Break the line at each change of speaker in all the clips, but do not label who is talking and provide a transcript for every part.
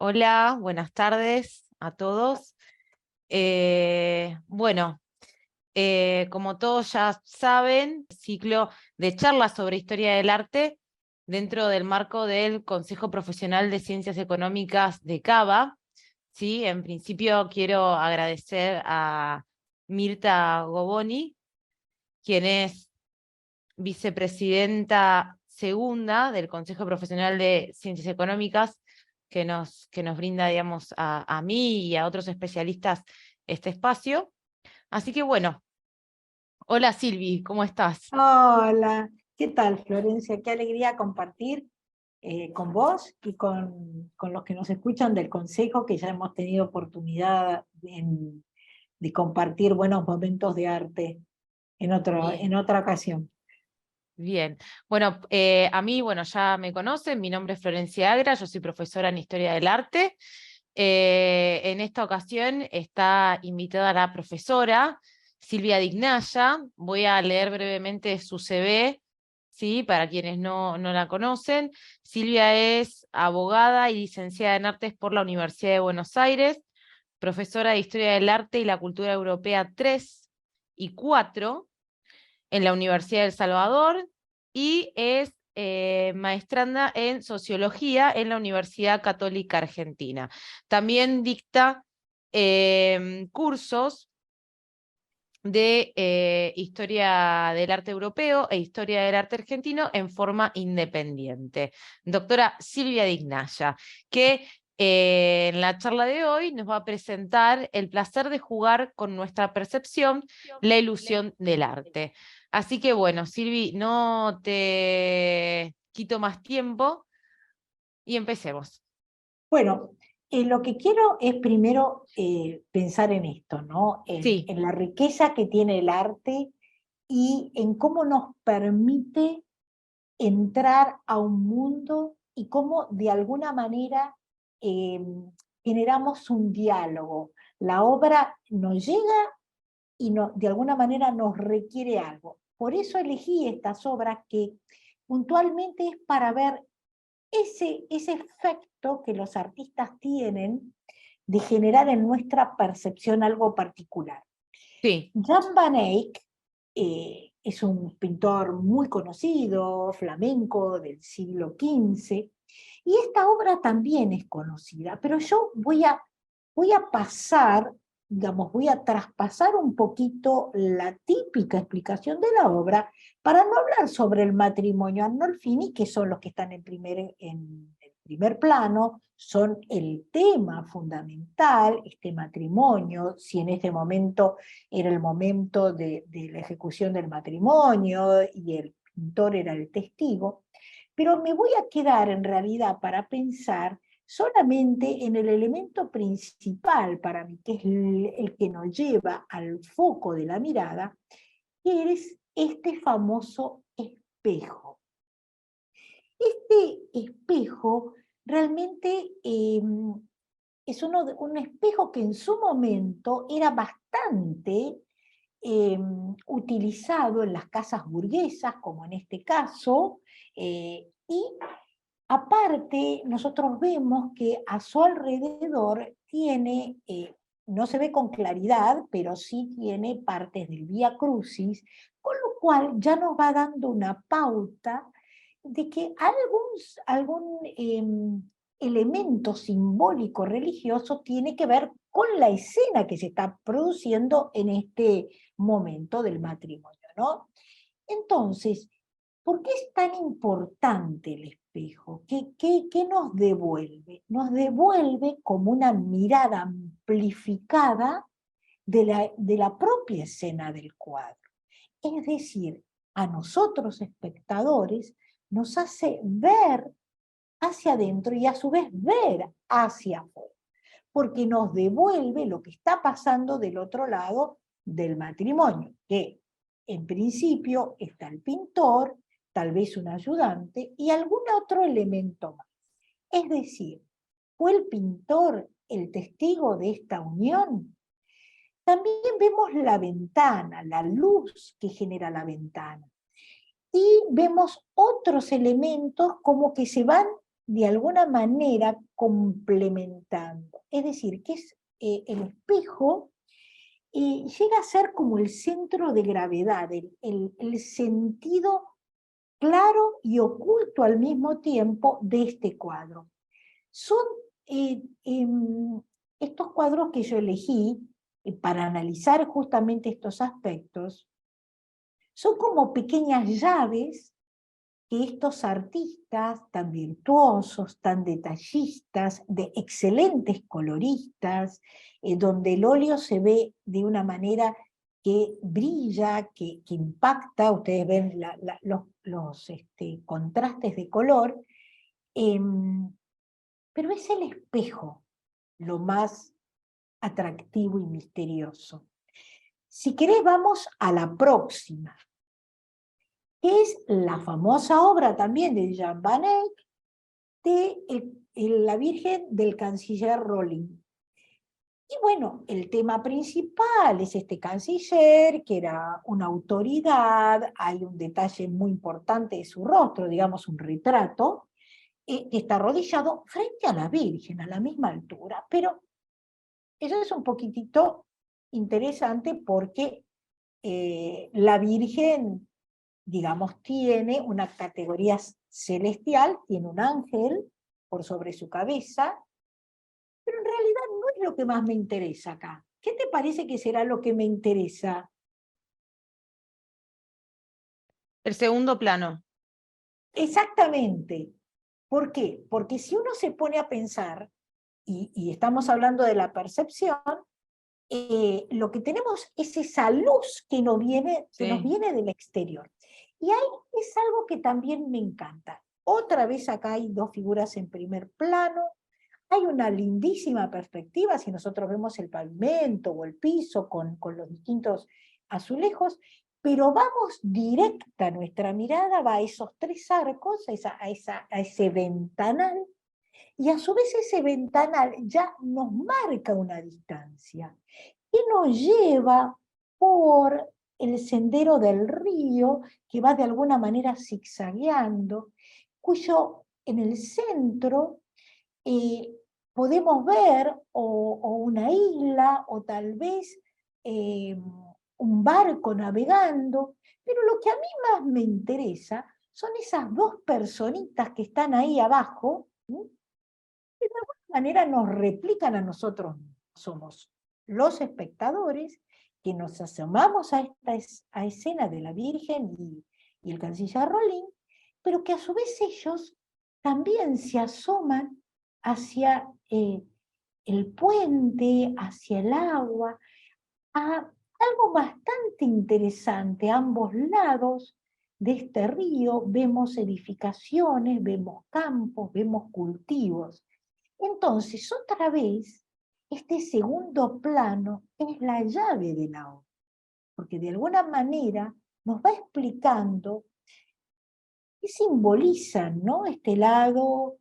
Hola, buenas tardes a todos. Bueno, como todos ya saben, ciclo de charlas sobre historia del arte dentro del marco del Consejo Profesional de Ciencias Económicas de Cava. ¿Sí? En principio quiero agradecer a Mirta Goboni, quien es vicepresidenta segunda del Consejo Profesional de Ciencias Económicas, que nos brinda, digamos, a mí y a otros especialistas este espacio. Así que bueno, hola Silvi, ¿cómo estás?
Hola, ¿qué tal, Florencia? Qué alegría compartir con vos y con los que nos escuchan del Consejo, que ya hemos tenido oportunidad de compartir buenos momentos de arte
Bien.
en otra ocasión.
Bien, bueno, a mí, bueno, ya me conocen, mi nombre es Florencia Agra, yo soy profesora en Historia del Arte. En esta ocasión está invitada la profesora Silvia Dignaya. Voy a leer brevemente su CV, ¿sí? Para quienes no la conocen. Silvia es abogada y licenciada en Artes por la Universidad de Buenos Aires, profesora de Historia del Arte y la Cultura Europea 3 y 4 en la Universidad de El Salvador, y es maestranda en Sociología en la Universidad Católica Argentina. También dicta cursos de Historia del Arte Europeo e Historia del Arte Argentino en forma independiente. Doctora Silvia Dignaya, que en la charla de hoy nos va a presentar el placer de jugar con nuestra percepción, la ilusión del arte. Así que bueno, Silvi, no te quito más tiempo y empecemos.
Bueno, lo que quiero es primero pensar en esto, ¿no?
Sí,
En la riqueza que tiene el arte y en cómo nos permite entrar a un mundo y cómo de alguna manera eh, generamos un diálogo. La obra nos llega y de alguna manera nos requiere algo. Por eso elegí estas obras que puntualmente es para ver ese efecto que los artistas tienen de generar en nuestra percepción algo particular.
sí,
Jan van Eyck es un pintor muy conocido, flamenco del siglo XV, y esta obra también es conocida, pero yo voy a pasar, digamos, voy a traspasar un poquito la típica explicación de la obra para no hablar sobre el matrimonio Arnolfini, que son los que están en el primer plano, son el tema fundamental, este matrimonio, si en este momento era el momento de la ejecución del matrimonio y el pintor era el testigo, pero me voy a quedar en realidad para pensar solamente en el elemento principal para mí, que es el que nos lleva al foco de la mirada, que es este famoso espejo. Este espejo realmente es un espejo que en su momento era bastante utilizado en las casas burguesas, como en este caso, y aparte nosotros vemos que a su alrededor tiene, no se ve con claridad, pero sí tiene partes del Vía Crucis, con lo cual ya nos va dando una pauta de que algún elemento simbólico religioso tiene que ver con la escena que se está produciendo en este momento del matrimonio, ¿no? Entonces, ¿por qué es tan importante el espejo? ¿Qué nos devuelve? Nos devuelve como una mirada amplificada de la propia escena del cuadro. Es decir, a nosotros espectadores nos hace ver hacia adentro y a su vez ver hacia afuera, porque nos devuelve lo que está pasando del otro lado del matrimonio, que en principio está el pintor, tal vez un ayudante y algún otro elemento más. Es decir, ¿fue el pintor el testigo de esta unión? También vemos la ventana, la luz que genera la ventana. Y vemos otros elementos como que se van de alguna manera complementando. Es decir, que es el espejo llega a ser como el centro de gravedad, el sentido claro y oculto al mismo tiempo de este cuadro. Son estos cuadros que yo elegí para analizar justamente estos aspectos, son como pequeñas llaves que estos artistas tan virtuosos, tan detallistas, de excelentes coloristas, donde el óleo se ve de una manera que brilla, que impacta, ustedes ven los contrastes de color, pero es el espejo lo más atractivo y misterioso. Si querés, vamos a la próxima, que es la famosa obra también de Jan van Eyck, de la Virgen del Canciller Rolling. Y bueno, el tema principal es este canciller, que era una autoridad, hay un detalle muy importante de su rostro, digamos un retrato, que está arrodillado frente a la Virgen, a la misma altura, pero eso es un poquitito interesante porque la Virgen, digamos, tiene una categoría celestial, tiene un ángel por sobre su cabeza, pero en realidad no es lo que más me interesa acá. ¿Qué te parece que será lo que me interesa?
El segundo plano.
Exactamente. ¿Por qué? Porque si uno se pone a pensar, y estamos hablando de la percepción, lo que tenemos es esa luz que nos viene del exterior. Y ahí es algo que también me encanta. Otra vez acá hay dos figuras en primer plano, hay una lindísima perspectiva, si nosotros vemos el pavimento o el piso con los distintos azulejos, pero vamos directa, nuestra mirada va a esos tres arcos, a ese ventanal, y a su vez ese ventanal ya nos marca una distancia que nos lleva por el sendero del río, que va de alguna manera zigzagueando, cuyo en el centro podemos ver o una isla o tal vez un barco navegando, pero lo que a mí más me interesa son esas dos personitas que están ahí abajo, que de alguna manera nos replican a nosotros. Somos los espectadores que nos asomamos a esta escena de la Virgen y el canciller Rolling, pero que a su vez ellos también se asoman hacia el puente, hacia el agua, a algo bastante interesante. A ambos lados de este río vemos edificaciones, vemos campos, vemos cultivos. Entonces, otra vez, este segundo plano es la llave de la obra, porque de alguna manera nos va explicando qué simbolizan, ¿no? Este lado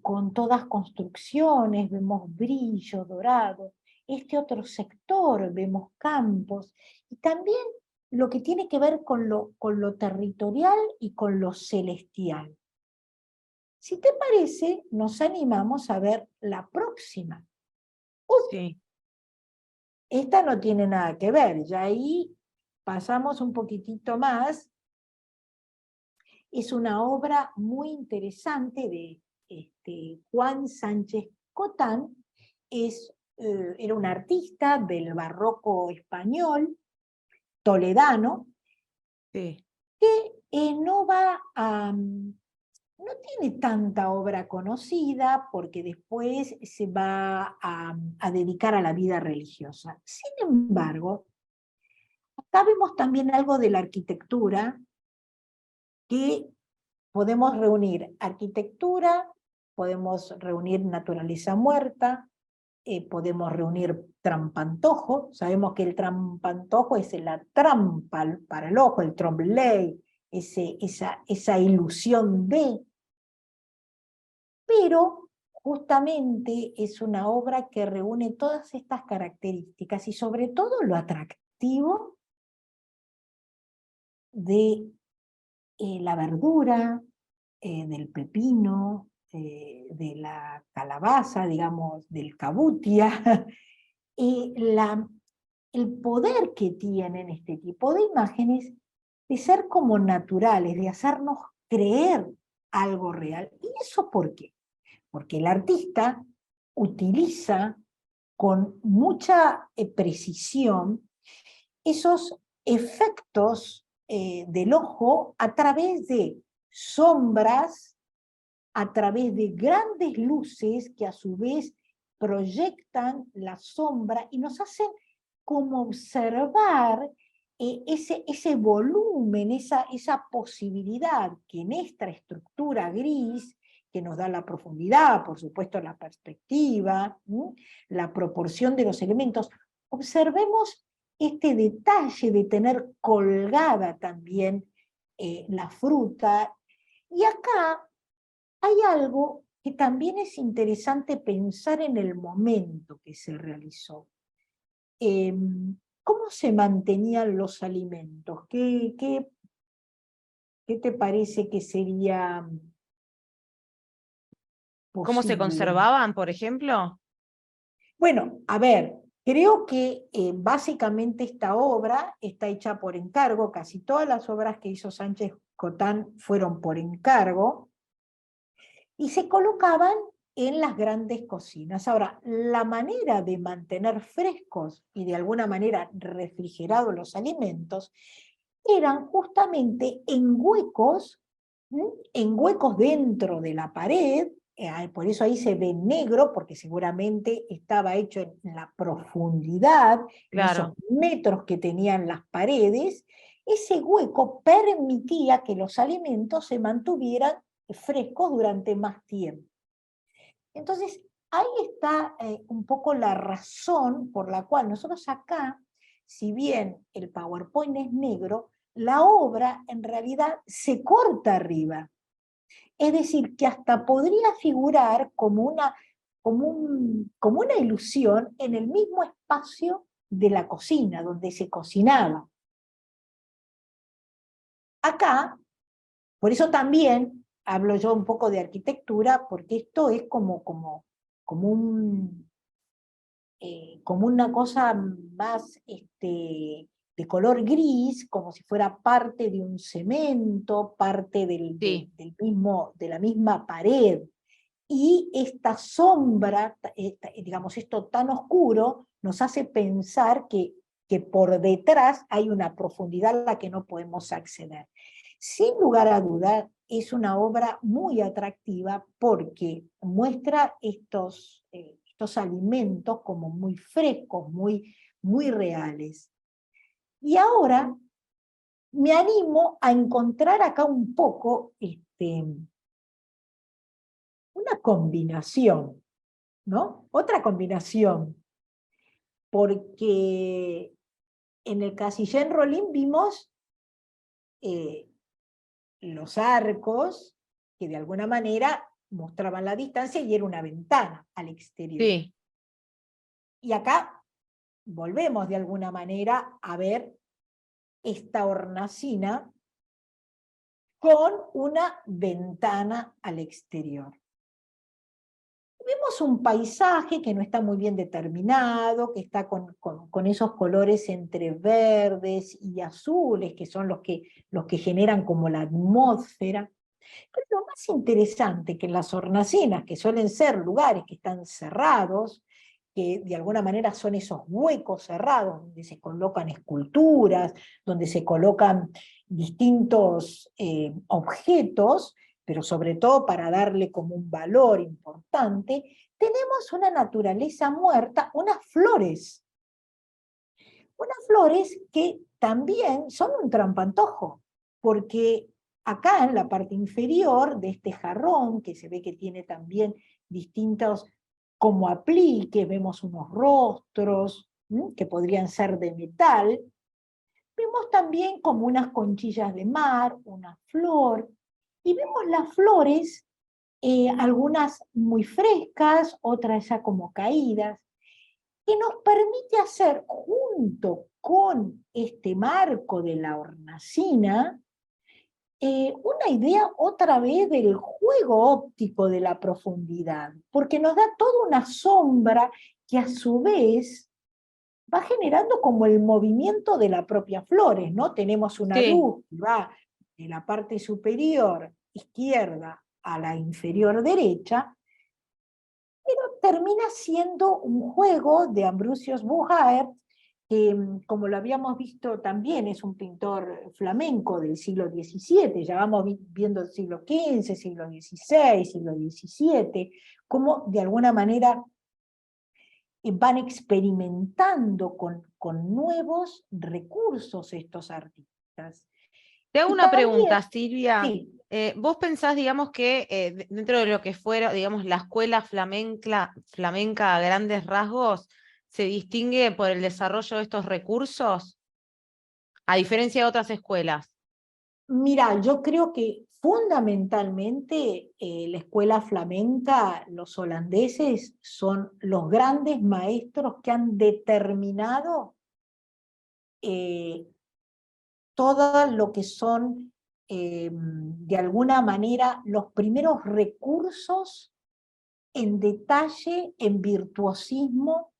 con todas construcciones, vemos brillo dorado, este otro sector, vemos campos, y también lo que tiene que ver con lo territorial y con lo celestial. Si te parece, nos animamos a ver la próxima.
Sí.
Esta no tiene nada que ver, ya ahí pasamos un poquitito más. Es una obra muy interesante de Juan Sánchez Cotán, era un artista del barroco español, toledano,
Sí.
que no tiene tanta obra conocida porque después se va a dedicar a la vida religiosa. Sin embargo, acá vemos también algo de la arquitectura, que podemos reunir arquitectura, podemos reunir naturaleza muerta, podemos reunir trampantojo. Sabemos que el trampantojo es la trampa para el ojo, el trombley, esa ilusión de, pero justamente es una obra que reúne todas estas características y sobre todo lo atractivo de la verdura, del pepino, de la calabaza, digamos, del cabutia, el poder que tienen este tipo de imágenes de ser como naturales, de hacernos creer algo real. ¿Y eso por qué? Porque el artista utiliza con mucha precisión esos efectos del ojo a través de sombras, a través de grandes luces que a su vez proyectan la sombra y nos hacen como observar ese volumen, esa posibilidad que en esta estructura gris, que nos da la profundidad, por supuesto la perspectiva, la proporción de los elementos, observemos este detalle de tener colgada también la fruta. Y acá hay algo que también es interesante pensar en el momento que se realizó. ¿Cómo se mantenían los alimentos? ¿Qué te parece que sería
¿Cómo se
posible?
conservaban, por ejemplo?
Bueno, a ver, creo que básicamente esta obra está hecha por encargo, casi todas las obras que hizo Sánchez Cotán fueron por encargo, y se colocaban en las grandes cocinas. Ahora, la manera de mantener frescos y de alguna manera refrigerados los alimentos eran justamente en huecos dentro de la pared, por eso ahí se ve negro, porque seguramente estaba hecho en la profundidad, en esos
Claro,
metros que tenían las paredes. Ese hueco permitía que los alimentos se mantuvieran frescos durante más tiempo. Entonces, ahí está un poco la razón por la cual nosotros acá, si bien el PowerPoint es negro, la obra en realidad se corta arriba. Es decir, que hasta podría figurar como una ilusión en el mismo espacio de la cocina, donde se cocinaba. Acá, por eso también hablo yo un poco de arquitectura, porque esto es como como una cosa más de color gris, como si fuera parte de un cemento, parte
sí.
de la misma pared. Y esta sombra, digamos, esto tan oscuro, nos hace pensar que por detrás hay una profundidad a la que no podemos acceder. Sin lugar a dudas, es una obra muy atractiva porque muestra estos alimentos como muy frescos, muy reales. Y ahora me animo a encontrar acá un poco una combinación, ¿no? Otra combinación, porque en el Casillén Rolín vimos eh, los arcos que de alguna manera mostraban la distancia y era una ventana al exterior.
Sí,
Y acá volvemos de alguna manera a ver esta hornacina con una ventana al exterior. Vemos un paisaje que no está muy bien determinado, que está con esos colores entre verdes y azules, que son los que generan como la atmósfera. Pero lo más interesante que en las hornacinas, que suelen ser lugares que están cerrados, que de alguna manera son esos huecos cerrados, donde se colocan esculturas, donde se colocan distintos objetos, pero sobre todo para darle como un valor importante, tenemos una naturaleza muerta, unas flores que también son un trampantojo, porque acá en la parte inferior de este jarrón, que se ve que tiene también distintos como apliques, vemos unos rostros que podrían ser de metal, vemos también como unas conchillas de mar, una flor, y vemos las flores, algunas muy frescas, otras ya como caídas, que nos permite hacer, junto con este marco de la hornacina, una idea otra vez del juego óptico de la profundidad, porque nos da toda una sombra que a su vez va generando como el movimiento de la propia flores, ¿no? Tenemos una
Sí.
luz que va de la parte superior izquierda a la inferior derecha, pero termina siendo un juego de Ambrosius Buhaert, que como lo habíamos visto también es un pintor flamenco del siglo XVII, ya vamos viendo el siglo XV, siglo XVI, siglo XVII, como de alguna manera van experimentando con nuevos recursos estos artistas.
Te hago
Y
una
también,
pregunta, Silvia.
sí,
¿Vos pensás, digamos, que dentro de lo que fuera, digamos, la escuela flamenca a grandes rasgos, se distingue por el desarrollo de estos recursos, a diferencia de otras escuelas?
mira, yo creo que fundamentalmente la escuela flamenca, los holandeses son los grandes maestros que han determinado eh, todo lo que son, de alguna manera, los primeros recursos en detalle, en virtuosismo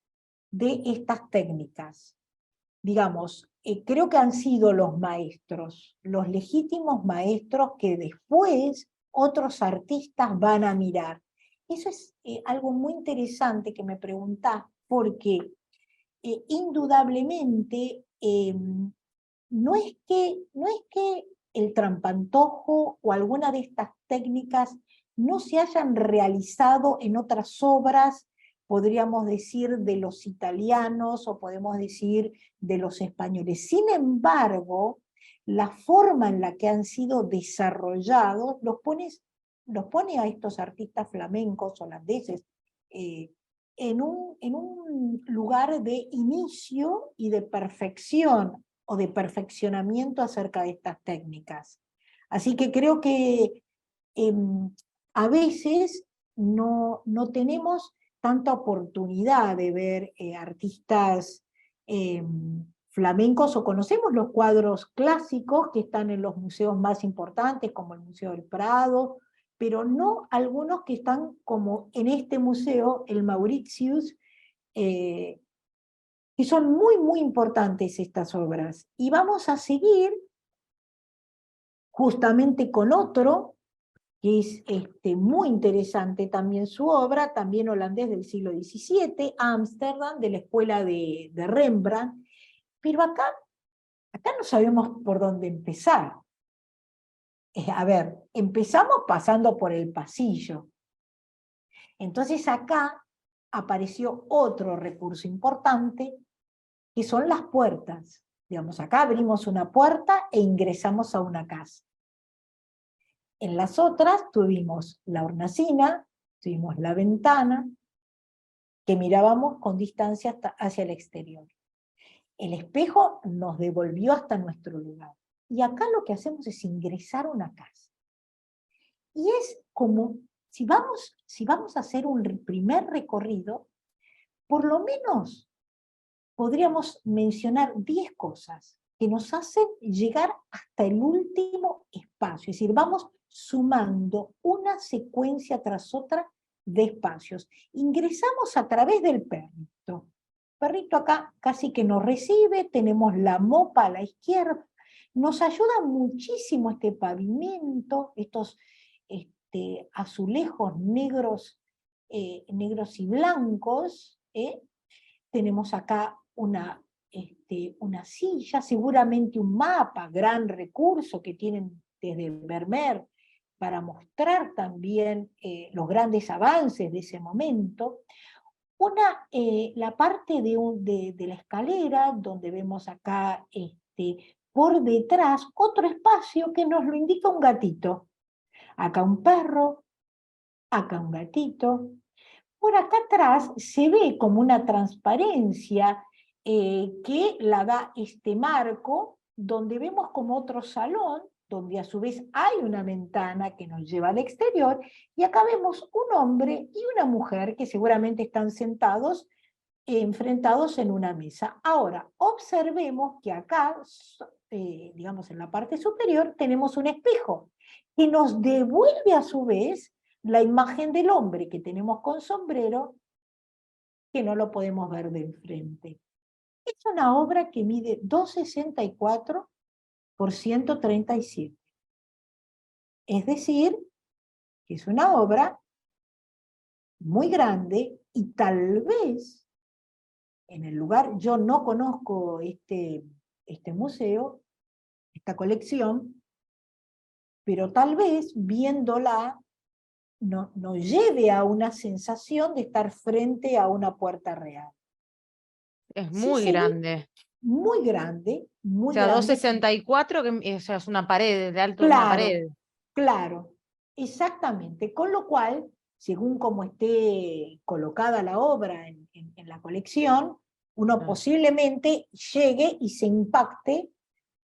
de estas técnicas. Digamos, creo que han sido los maestros, los legítimos maestros que después otros artistas van a mirar. Eso es algo muy interesante que me preguntás, porque indudablemente no es que el trampantojo o alguna de estas técnicas no se hayan realizado en otras obras, podríamos decir, de los italianos o podemos decir de los españoles. Sin embargo, la forma en la que han sido desarrollados los pone a estos artistas flamencos holandeses en un lugar de inicio y de perfección o de perfeccionamiento acerca de estas técnicas. Así que creo que eh, a veces no tenemos tanta oportunidad de ver artistas eh, flamencos, o conocemos los cuadros clásicos que están en los museos más importantes, como el Museo del Prado, pero no algunos que están como en este museo, el Mauritius, eh, que son muy, muy importantes estas obras. Y vamos a seguir justamente con otro, que es muy interesante también su obra, también holandés del siglo XVII, Ámsterdam, de la escuela de Rembrandt, pero acá no sabemos por dónde empezar. A ver, empezamos pasando por el pasillo. Entonces acá apareció otro recurso importante, que son las puertas. Digamos, acá abrimos una puerta e ingresamos a una casa. En las otras tuvimos la hornacina, tuvimos la ventana, que mirábamos con distancia hacia el exterior. El espejo nos devolvió hasta nuestro lugar. Y acá lo que hacemos es ingresar a una casa. Y es como, si vamos a hacer un primer recorrido, por lo menos podríamos mencionar 10 cosas que nos hacen llegar hasta el último espacio. Es decir, vamos sumando una secuencia tras otra de espacios. Ingresamos a través del perrito. El perrito acá casi que nos recibe, tenemos la mopa a la izquierda. Nos ayuda muchísimo este pavimento, estos azulejos negros, negros y blancos. Tenemos acá una silla, seguramente un mapa, gran recurso que tienen desde Vermeer para mostrar también los grandes avances de ese momento. La parte de la escalera, donde vemos acá por detrás otro espacio que nos lo indica un gatito. Acá un perro, acá un gatito. Por acá atrás se ve como una transparencia que la da este marco, donde vemos como otro salón, donde a su vez hay una ventana que nos lleva al exterior, y acá vemos un hombre y una mujer que seguramente están sentados enfrentados en una mesa. Ahora, observemos que acá, digamos en la parte superior, tenemos un espejo que nos devuelve a su vez la imagen del hombre que tenemos con sombrero, que no lo podemos ver de enfrente. Es una obra que mide 2,64 por 137. Es decir, que es una obra muy grande y tal vez en el lugar, yo no conozco este museo, esta colección, pero tal vez viéndola nos lleve a una sensación de estar frente a una puerta real.
Es
Sí
muy
se ve
grande.
muy grande,
O
muy
sea,
grande.
2,64, o sea, es una pared, de alto de una
Claro,
pared.
claro, exactamente. Con lo cual, según como esté colocada la obra en la colección, uno
Ah,
posiblemente llegue y se impacte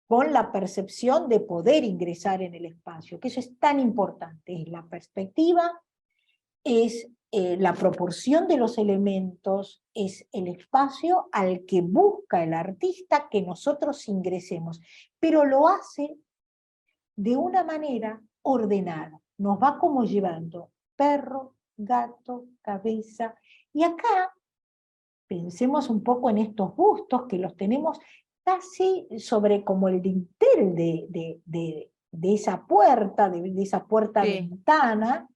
con la percepción de poder ingresar en el espacio, que eso es tan importante, es la perspectiva, es la proporción de los elementos, es el espacio al que busca el artista que nosotros ingresemos, pero lo hace de una manera ordenada, nos va como llevando perro, gato, cabeza, y acá pensemos un poco en estos bustos que los tenemos casi sobre como el dintel de esa puerta, de esa puerta
sí.
ventana.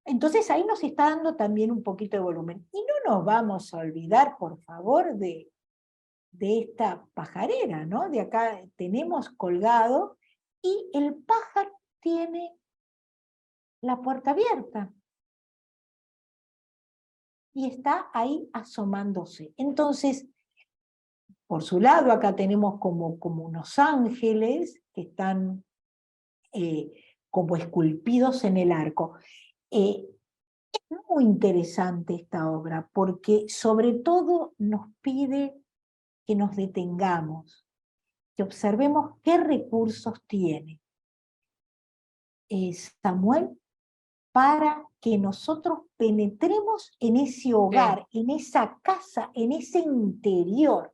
Entonces ahí nos está dando también un poquito de volumen. Y no nos vamos a olvidar, por favor, de esta pajarera, ¿no? De acá tenemos colgado, y el pájaro tiene la puerta abierta y está ahí asomándose. Entonces, por su lado, acá tenemos como unos ángeles que están como esculpidos en el arco. Es muy interesante esta obra porque sobre todo nos pide que nos detengamos, que observemos qué recursos tiene Samuel para que nosotros penetremos en ese
Sí.
hogar, en esa casa, en ese interior.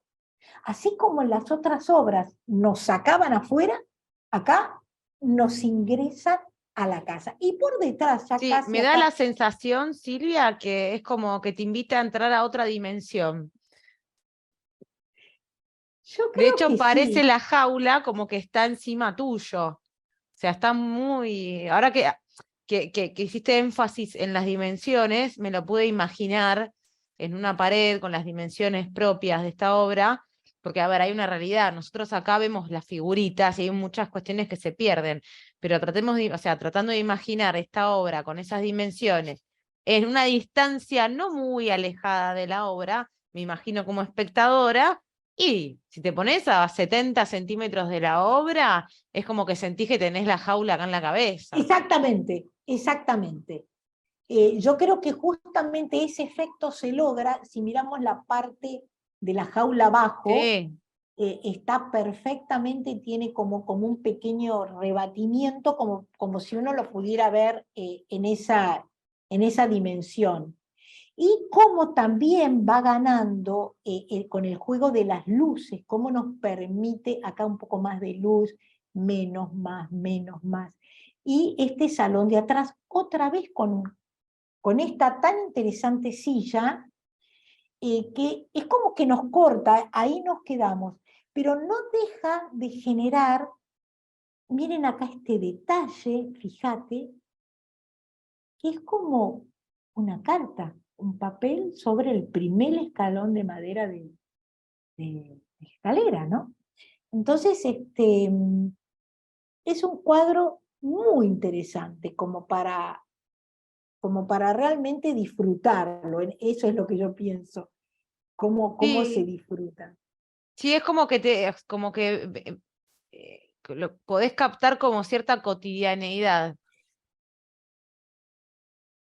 Así como en las otras obras nos sacaban afuera, acá nos ingresan a la casa. Y por detrás, ya
Sí,
casi
me da
acá,
la sensación, Silvia, que es como que te invita a entrar a otra dimensión.
yo
De
creo
hecho,
que
parece
sí.
la jaula como que está encima tuyo. O sea, está muy. Ahora que hiciste énfasis en las dimensiones, me lo pude imaginar en una pared con las dimensiones propias de esta obra, porque, a ver, hay una realidad. Nosotros acá vemos las figuritas y hay muchas cuestiones que se pierden, pero o sea, tratando de imaginar esta obra con esas dimensiones en una distancia no muy alejada de la obra, me imagino como espectadora. Y si te pones a 70 centímetros de la obra, es como que sentís que tenés la jaula acá en la cabeza.
Exactamente, exactamente. Yo creo que justamente ese efecto se logra si miramos la parte de la jaula abajo.
Sí,
Está perfectamente, tiene como un pequeño rebatimiento, como si uno lo pudiera ver en esa dimensión. Y cómo también va ganando con el juego de las luces, cómo nos permite acá un poco más de luz, menos, más, menos, más. Y este salón de atrás, otra vez con esta tan interesante silla, que es como que nos corta, ahí nos quedamos, pero no deja de generar, miren acá este detalle, fíjate, que es como una carta, un papel sobre el primer escalón de madera de escalera, ¿no? Entonces, es un cuadro muy interesante como para realmente disfrutarlo, eso es lo que yo pienso, cómo se
sí,
disfruta.
sí, es como que lo podés captar como cierta cotidianeidad.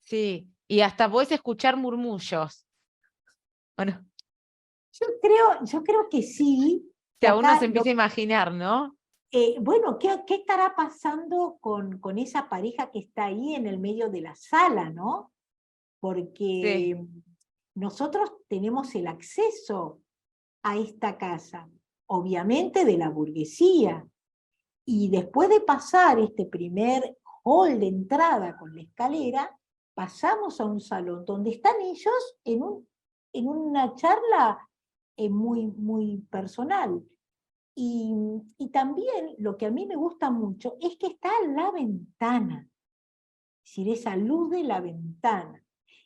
Sí, y hasta podés escuchar murmullos. Bueno,
Yo creo que sí, que
sea, uno se
acá,
empieza a imaginar, ¿no?
bueno, ¿qué estará pasando con esa pareja que está ahí en el medio de la sala, ¿no?
Sí,
Porque nosotros tenemos el acceso a esta casa, obviamente de la burguesía, y después de pasar este primer hall de entrada con la escalera, pasamos a un salón donde están ellos en una charla muy, muy personal. Y también lo que a mí me gusta mucho es que está la ventana, es decir, esa luz de la ventana.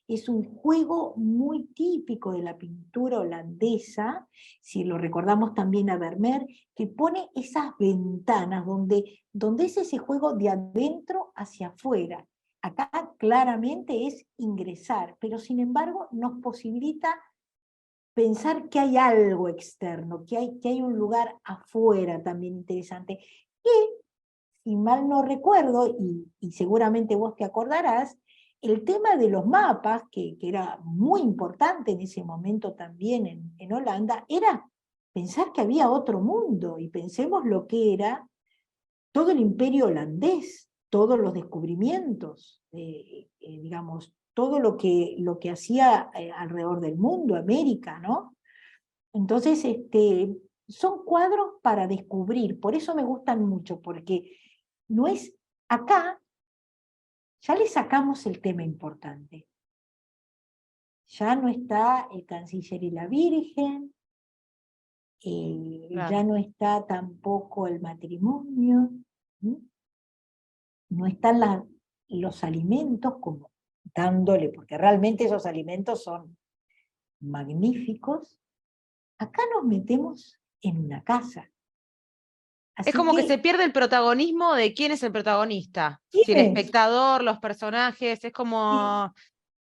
Es un juego muy típico de la pintura holandesa, si lo recordamos también a Vermeer, que pone esas ventanas donde es ese juego de adentro hacia afuera. Acá claramente es ingresar, pero sin embargo nos posibilita pensar que hay algo externo, que hay un lugar afuera también interesante, que, si mal no recuerdo, y seguramente vos te acordarás, el tema de los mapas, que era muy importante en ese momento también en Holanda, era pensar que había otro mundo, y pensemos lo que era todo el imperio holandés, todos los descubrimientos, digamos, todo lo que hacía alrededor del mundo, América, ¿no? Entonces, son cuadros para descubrir, por eso me gustan mucho, porque no es acá, ya le sacamos el tema importante. Ya no está el canciller y la virgen,
Claro.
ya no está tampoco el matrimonio, ¿sí? No están los alimentos como dándole, porque realmente esos alimentos son magníficos. Acá nos metemos en una casa.
Es
Así
como que se
que,
pierde el protagonismo de quién es el protagonista. Si el
¿quién es?
espectador, los personajes, es
Y,
como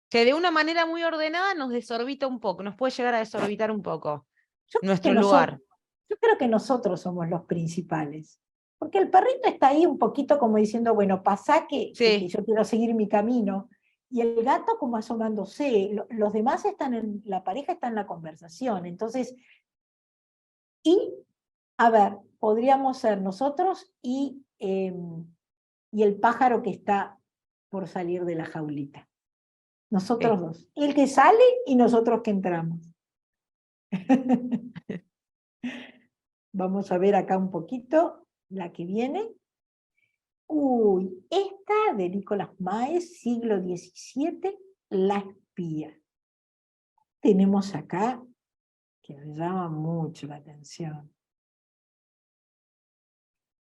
que de una manera muy ordenada nos desorbita un poco, nos puede llegar a desorbitar un poco
Yo creo que
nuestro lugar.
yo creo que nosotros somos los principales. Porque el perrito está ahí un poquito como diciendo, bueno, pasa que
Sí,
yo quiero seguir mi camino. Y el gato como asomándose. Los demás están la pareja está en la conversación. Entonces, y, a ver, podríamos ser nosotros y el pájaro que está por salir de la jaulita. Nosotros
sí.
dos. El que sale y nosotros que entramos. Vamos a ver acá un poquito la que viene. Uy, esta de Nicolás Maes, siglo XVII, La espía. Tenemos acá, que me llama mucho la atención.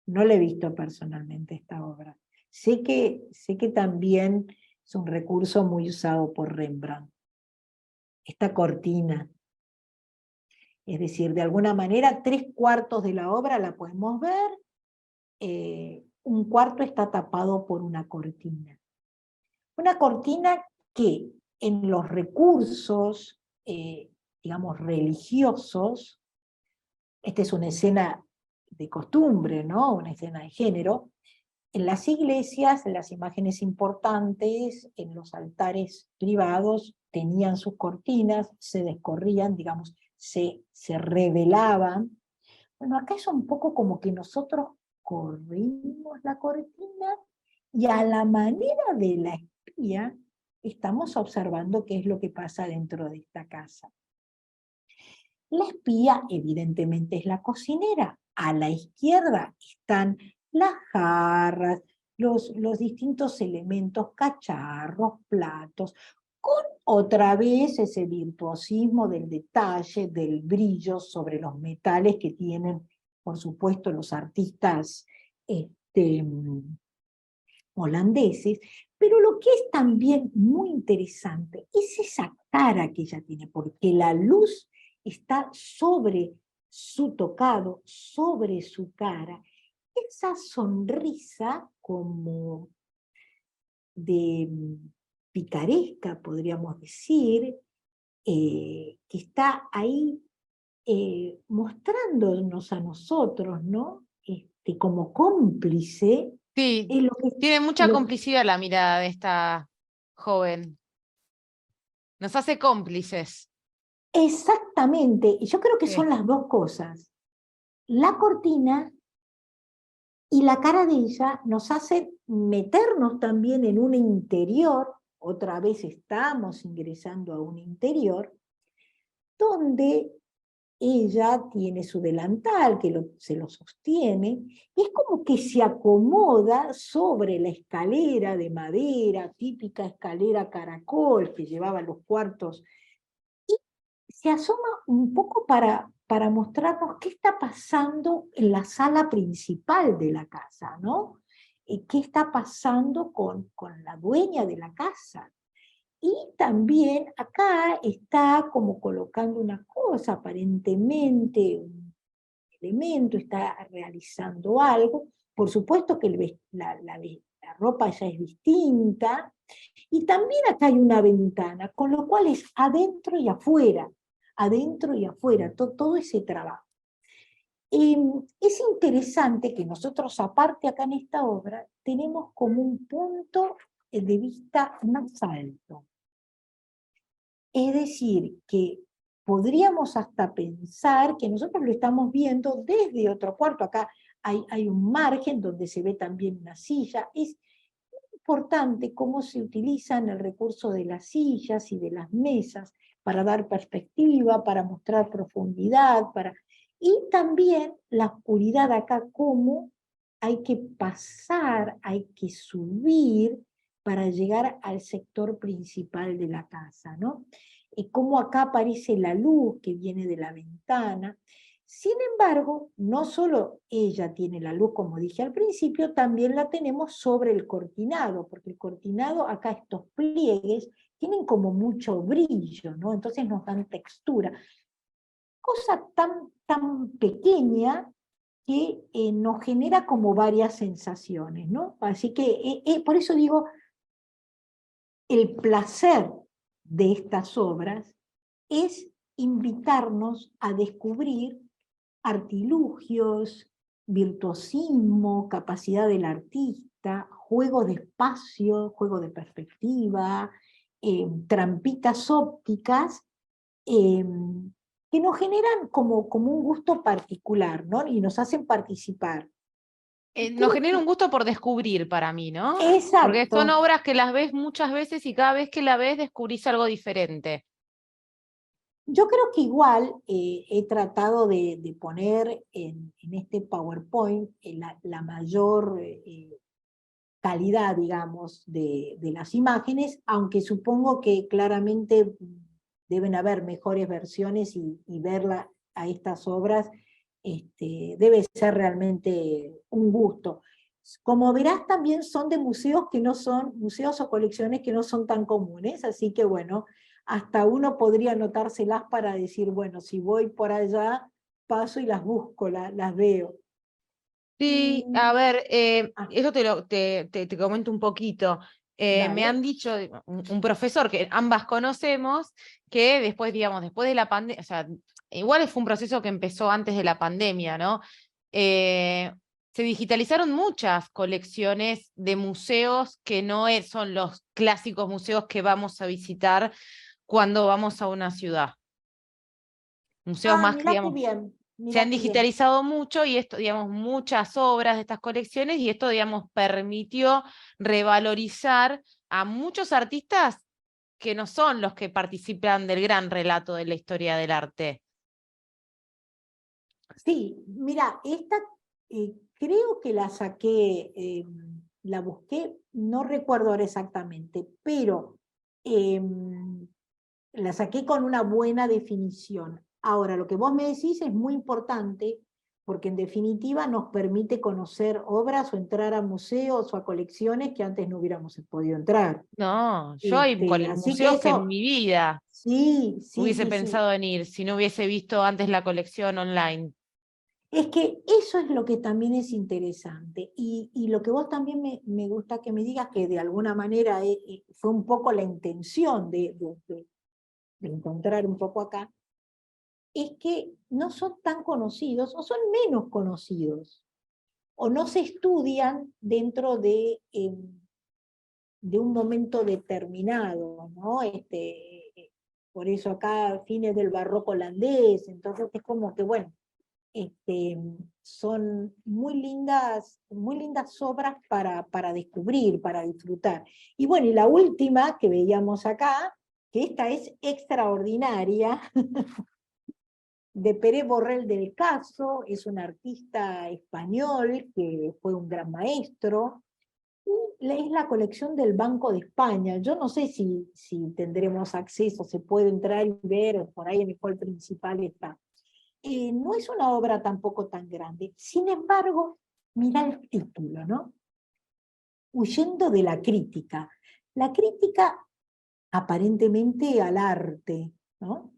No la he visto personalmente esta obra. Sé que también es un recurso muy usado por Rembrandt. Esta cortina, es decir, de alguna manera 3/4 de la obra la podemos ver, un cuarto está tapado por una cortina. Una cortina que en los recursos, digamos, religiosos, esta es una escena de costumbre, ¿no? Una escena de género. En las iglesias, las imágenes importantes, en los altares privados, tenían sus cortinas, se descorrían, digamos, se revelaban. Bueno, acá es un poco como que nosotros corrimos la cortina y a la manera de la espía estamos observando qué es lo que pasa dentro de esta casa. La espía evidentemente es la cocinera. A la izquierda están las jarras, los distintos elementos, cacharros, platos, con otra vez ese virtuosismo del detalle, del brillo sobre los metales que tienen, por supuesto, los artistas holandeses, pero lo que es también muy interesante es esa cara que ella tiene, porque la luz está sobre su tocado, sobre su cara, esa sonrisa como de picaresca, podríamos decir, que está ahí mostrándonos a nosotros, ¿no? Como cómplice,
Sí,
es
tiene mucha
lo,
complicidad la mirada de esta joven. Nos hace cómplices.
exactamente, y yo creo que son
Sí,
las dos cosas. La cortina y la cara de ella nos hace meternos también en un interior otra vez estamos ingresando a un interior, donde ella tiene su delantal, que se lo sostiene, y es como que se acomoda sobre la escalera de madera, típica escalera caracol que llevaba a los cuartos, y se asoma un poco para mostrarnos qué está pasando en la sala principal de la casa, ¿no? ¿Qué está pasando con la dueña de la casa? Y también acá está como colocando una cosa, aparentemente un elemento, está realizando algo. Por supuesto que la ropa ya es distinta. Y también acá hay una ventana, con lo cual es adentro y afuera, todo ese trabajo. Es interesante que nosotros, aparte acá en esta obra, tenemos como un punto de vista más alto. Es decir, que podríamos hasta pensar que nosotros lo estamos viendo desde otro cuarto. Acá hay un margen donde se ve también una silla. Es importante cómo se utilizan el recurso de las sillas y de las mesas para dar perspectiva, para mostrar profundidad, y también la oscuridad acá, cómo hay que pasar, hay que subir para llegar al sector principal de la casa, ¿no? Cómo acá aparece la luz que viene de la ventana. Sin embargo, no solo ella tiene la luz, como dije al principio, también la tenemos sobre el cortinado, porque el cortinado, acá estos pliegues, tienen como mucho brillo, ¿no? Entonces nos dan textura. Cosa tan pequeña que nos genera como varias sensaciones, ¿no? Así que por eso digo, el placer de estas obras es invitarnos a descubrir artilugios, virtuosismo, capacidad del artista, juego de espacio, juego de perspectiva, trampitas ópticas, eh, que nos generan como un gusto particular, ¿no? Y nos hacen participar.
Nos
Creo
genera un
que,
gusto por descubrir para mí, ¿no? Porque son
exacto.
obras que las ves muchas veces y cada vez que la ves descubrís algo diferente.
Yo creo que igual he tratado de poner en este PowerPoint la mayor calidad, digamos, de las imágenes, aunque supongo que claramente deben haber mejores versiones y verla a estas obras debe ser realmente un gusto. Como verás, también son de museos que no son, museos o colecciones que no son tan comunes, así que bueno, hasta uno podría anotárselas para decir, bueno, si voy por allá, paso y las busco, las veo.
Sí,
Y,
a ver,
ah,
eso te comento un poquito. Me
dale.
han dicho un profesor que ambas conocemos que después, digamos, después de la pandemia, o sea, igual fue un proceso que empezó antes de la pandemia, ¿no? Eh, Se digitalizaron muchas colecciones de museos que no son los clásicos museos que vamos a visitar cuando vamos a una ciudad. Museos
Ah,
más,
mirá qué
digamos,
bien,
se
mirá
han
qué bien.
digitalizado mucho y esto, digamos, muchas obras de estas colecciones y esto, digamos, permitió revalorizar a muchos artistas que no son los que participan del gran relato de la historia del arte.
Sí, mira, esta creo que la saqué, la busqué, no recuerdo ahora exactamente, pero la saqué con una buena definición. Ahora, lo que vos me decís es muy importante porque en definitiva nos permite conocer obras o entrar a museos o a colecciones que antes no hubiéramos podido entrar.
No, yo hay
Así que
museos que en
eso,
mi vida
sí, sí,
hubiese
sí, sí.
pensado en ir si no hubiese visto antes la colección online.
Es que eso es lo que también es interesante. Y lo que vos también me gusta que me digas, que de alguna manera fue un poco la intención de encontrar un poco acá, es que no son tan conocidos o son menos conocidos o no se estudian dentro de un momento determinado, ¿no? Por eso acá fines del barroco holandés, entonces es como que, bueno, son muy lindas obras para descubrir, para disfrutar. Y bueno, y la última que veíamos acá, que esta es extraordinaria, de Pere Borrell del Caso, es un artista español que fue un gran maestro, y es la colección del Banco de España. Yo no sé si tendremos acceso, se puede entrar y ver, por ahí en el hall principal está. No es una obra tampoco tan grande. Sin embargo, mira el título, ¿no? Huyendo de la crítica. La crítica aparentemente al arte, ¿no?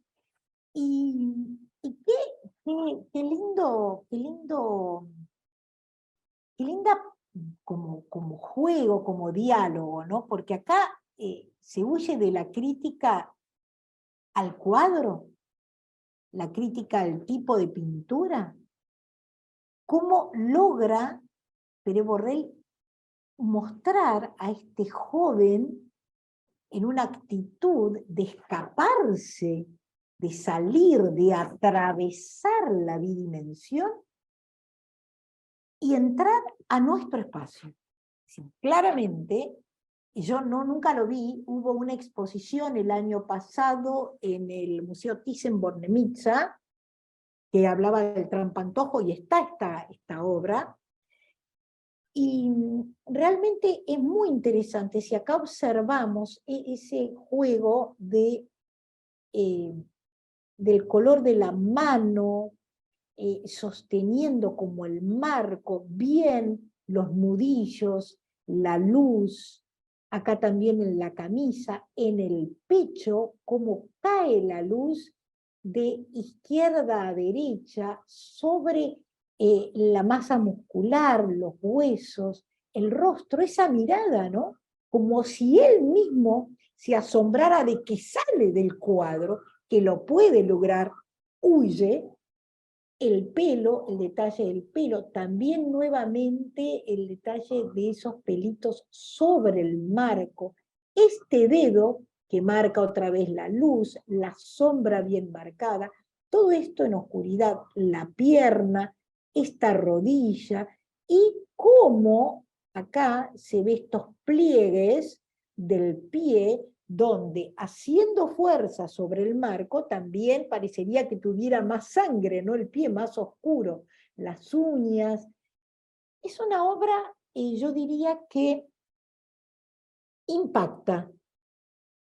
Y qué lindo, qué linda como juego, como diálogo, ¿no? Porque acá se huye de la crítica al cuadro, la crítica al tipo de pintura. ¿Cómo logra Pere Borrell mostrar a este joven en una actitud de escaparse, de salir, de atravesar la bidimensión y entrar a nuestro espacio? Sí, claramente, yo nunca lo vi, hubo una exposición el año pasado en el Museo Thyssen-Bornemisza que hablaba del trampantojo y está esta obra. Y realmente es muy interesante si acá observamos ese juego del color de la mano, sosteniendo como el marco, bien los nudillos, la luz, acá también en la camisa, en el pecho, cómo cae la luz de izquierda a derecha sobre la masa muscular, los huesos, el rostro, esa mirada, ¿no? Como si él mismo se asombrara de que sale del cuadro, que lo puede lograr, huye. El pelo, el detalle del pelo, también nuevamente el detalle de esos pelitos sobre el marco. Este dedo que marca otra vez la luz, la sombra bien marcada, todo esto en oscuridad, la pierna, esta rodilla, y cómo acá se ve estos pliegues del pie donde haciendo fuerza sobre el marco también parecería que tuviera más sangre, ¿no? El pie más oscuro, las uñas. Es una obra, yo diría que impacta,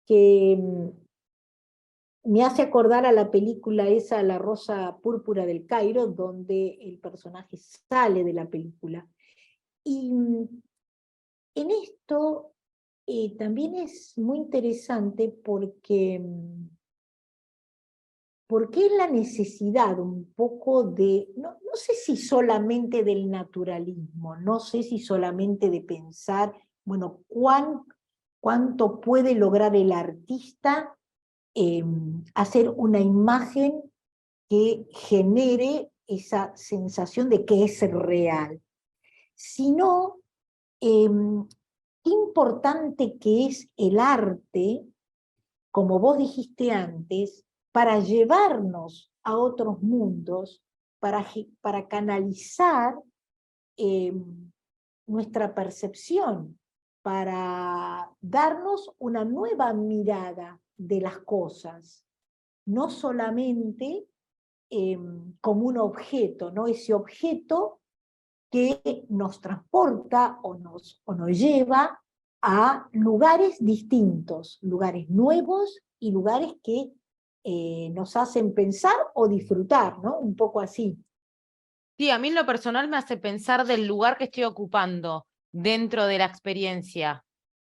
que me hace acordar a la película esa, La Rosa Púrpura del Cairo, donde el personaje sale de la película. Y en esto también es muy interesante porque es la necesidad un poco de, no sé si solamente del naturalismo, no sé si solamente de pensar, bueno, cuánto puede lograr el artista hacer una imagen que genere esa sensación de que es real, sino qué importante que es el arte, como vos dijiste antes, para llevarnos a otros mundos, para canalizar nuestra percepción, para darnos una nueva mirada de las cosas, no solamente como un objeto, ¿no? Ese objeto que nos transporta o nos lleva a lugares distintos, lugares nuevos y lugares que nos hacen pensar o disfrutar, ¿no? Un poco así.
Sí, a mí en lo personal me hace pensar del lugar que estoy ocupando dentro de la experiencia,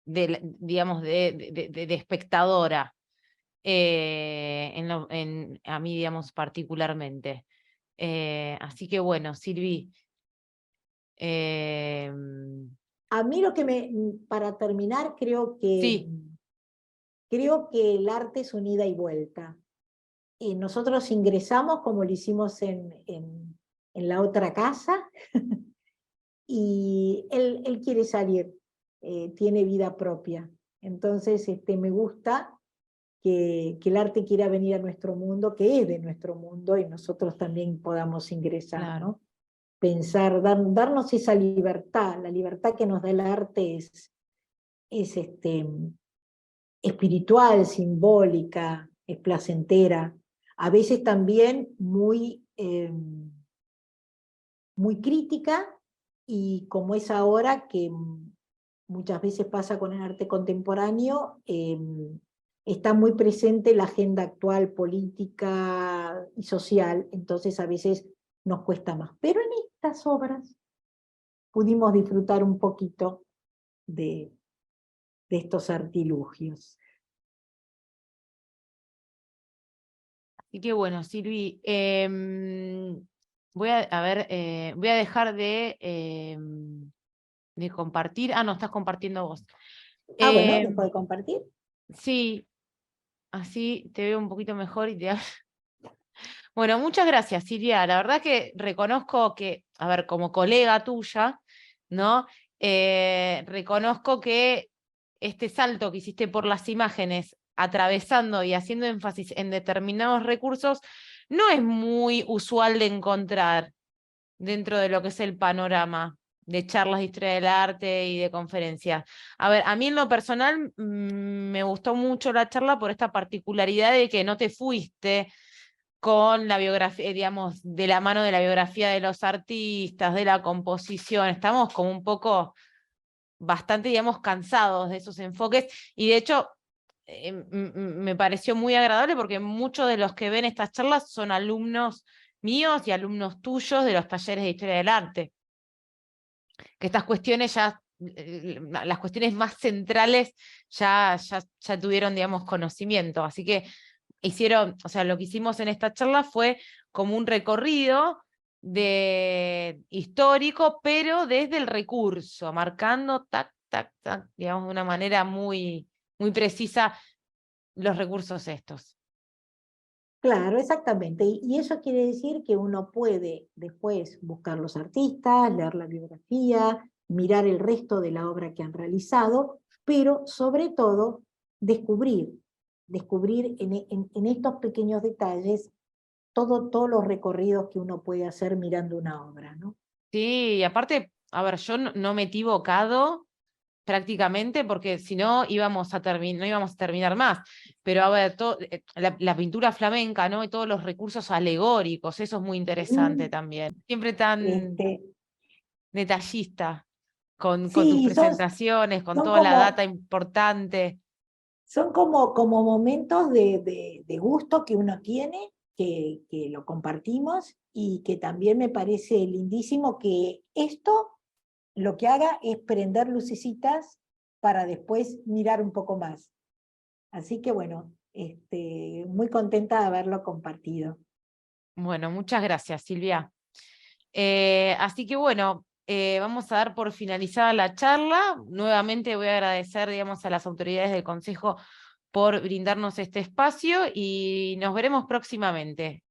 digamos, de espectadora, a mí, digamos, particularmente. Así que bueno, Silvi.
A mí lo que para terminar,
Sí,
creo que el arte es un ida y vuelta. Y nosotros ingresamos como lo hicimos en la otra casa, y él quiere salir, tiene vida propia. Entonces me gusta que el arte quiera venir a nuestro mundo, que es de nuestro mundo, y nosotros también podamos ingresar,
Claro.
¿no? Pensar, darnos esa libertad, la libertad que nos da el arte es espiritual, simbólica, es placentera, a veces también muy crítica, y como es ahora que muchas veces pasa con el arte contemporáneo, está muy presente la agenda actual política y social, entonces a veces nos cuesta más. Pero en estas obras pudimos disfrutar un poquito de estos artilugios.
Así que bueno, Silvi, voy a ver, voy a dejar de compartir. Ah, no, estás compartiendo vos.
Bueno,
Em,
dejo de compartir.
sí, así te veo un poquito mejor y te Bueno, muchas gracias, Silvia. La verdad que reconozco que, a ver, como colega tuya, ¿no? Reconozco que este salto que hiciste por las imágenes, atravesando y haciendo énfasis en determinados recursos, no es muy usual de encontrar dentro de lo que es el panorama de charlas de historia del arte y de conferencias. A ver, a mí en lo personal me gustó mucho la charla por esta particularidad de que no te fuiste con la biografía, digamos, de la mano de la biografía de los artistas, de la composición. Estamos como un poco bastante, digamos, cansados de esos enfoques, y de hecho me pareció muy agradable porque muchos de los que ven estas charlas son alumnos míos y alumnos tuyos de los talleres de historia del arte. Que estas cuestiones ya, las cuestiones más centrales ya tuvieron, digamos, conocimiento. Así que hicieron, o sea, lo que hicimos en esta charla fue como un recorrido histórico, pero desde el recurso, marcando, tac, tac, tac, digamos, de una manera muy, muy precisa los recursos estos.
Claro, exactamente. Y eso quiere decir que uno puede después buscar los artistas, leer la biografía, mirar el resto de la obra que han realizado, pero sobre todo descubrir en estos pequeños detalles todos los recorridos que uno puede hacer mirando una obra, ¿no?
Sí, y aparte, a ver, yo no me he equivocado prácticamente, porque si no íbamos a no íbamos a terminar más. Pero a ver, la pintura flamenca, ¿no? Y todos los recursos alegóricos, eso es muy interesante
Mm,
también. Siempre tan
Este,
detallista con tus
sí,
presentaciones, con
son
toda la data
como,
importante.
son como momentos de gusto que uno tiene, que lo compartimos, y que también me parece lindísimo que esto lo que haga es prender lucecitas para después mirar un poco más. Así que bueno, muy contenta de haberlo compartido.
Bueno, muchas gracias, Silvia. Así que bueno, vamos a dar por finalizada la charla. Nuevamente voy a agradecer, digamos, a las autoridades del Consejo por brindarnos este espacio y nos veremos próximamente.